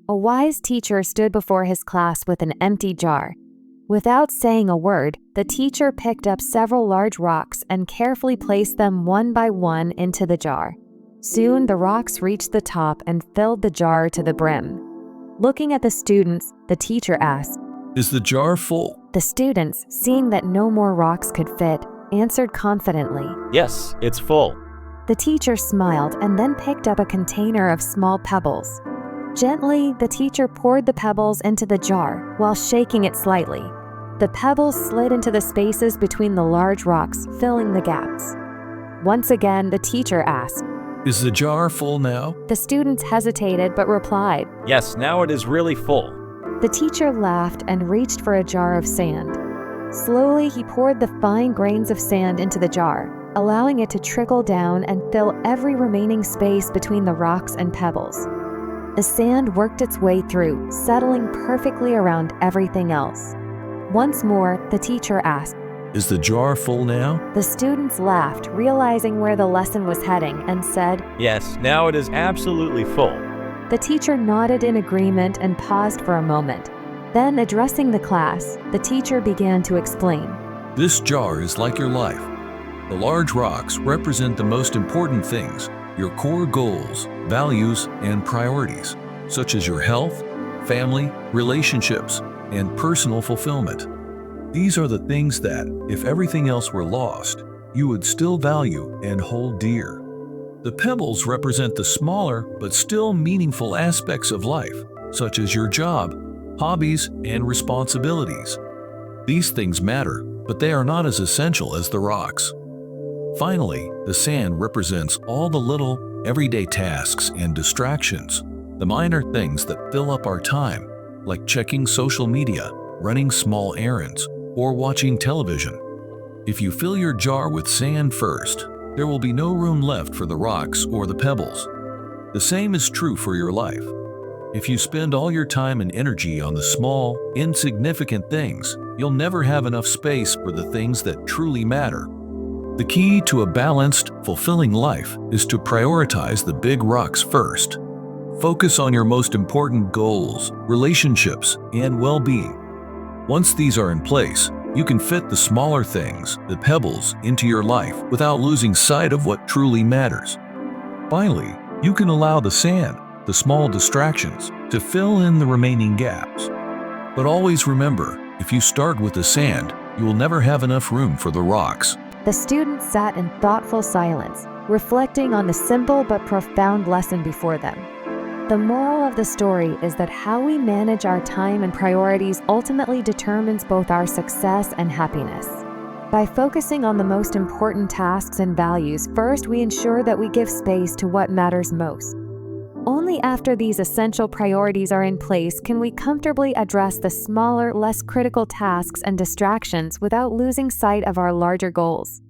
A wise teacher stood before his class with an empty jar. Without saying a word, the teacher picked up several large rocks and carefully placed them one by one into the jar. Soon the rocks reached the top and filled the jar to the brim. Looking at the students, the teacher asked, "Is the jar full?" The students, seeing that no more rocks could fit, answered confidently, "Yes, it's full." The teacher smiled and then picked up a container of small pebbles. Gently, the teacher poured the pebbles into the jar while shaking it slightly. The pebbles slid into the spaces between the large rocks, filling the gaps. Once again, the teacher asked, "Is the jar full now?" The students hesitated but replied, "Yes, now it is really full." The teacher laughed and reached for a jar of sand. Slowly, he poured the fine grains of sand into the jar, allowing it to trickle down and fill every remaining space between the rocks and pebbles. The sand worked its way through, settling perfectly around everything else. Once more, the teacher asked, "Is the jar full now?" The students laughed, realizing where the lesson was heading, and said, "Yes, now it is absolutely full." The teacher nodded in agreement and paused for a moment. Then, addressing the class, the teacher began to explain. "This jar is like your life. The large rocks represent the most important things, your core goals, values, and priorities, such as your health, family, relationships, and personal fulfillment. These are the things that, if everything else were lost, you would still value and hold dear. The pebbles represent the smaller but still meaningful aspects of life, such as your job, hobbies, and responsibilities. These things matter, but they are not as essential as the rocks. Finally, the sand represents all the little, everyday tasks and distractions, the minor things that fill up our time, like checking social media, running small errands, or watching television. If you fill your jar with sand first, there will be no room left for the rocks or the pebbles. The same is true for your life. If you spend all your time and energy on the small, insignificant things, you'll never have enough space for the things that truly matter. The key to a balanced, fulfilling life is to prioritize the big rocks first. Focus on your most important goals, relationships, and well-being. Once these are in place, you can fit the smaller things, the pebbles, into your life without losing sight of what truly matters. Finally, you can allow the sand, the small distractions, to fill in the remaining gaps. But always remember, if you start with the sand, you will never have enough room for the rocks." The students sat in thoughtful silence, reflecting on the simple but profound lesson before them. The moral of the story is that how we manage our time and priorities ultimately determines both our success and happiness. By focusing on the most important tasks and values, first we ensure that we give space to what matters most. Only after these essential priorities are in place can we comfortably address the smaller, less critical tasks and distractions without losing sight of our larger goals.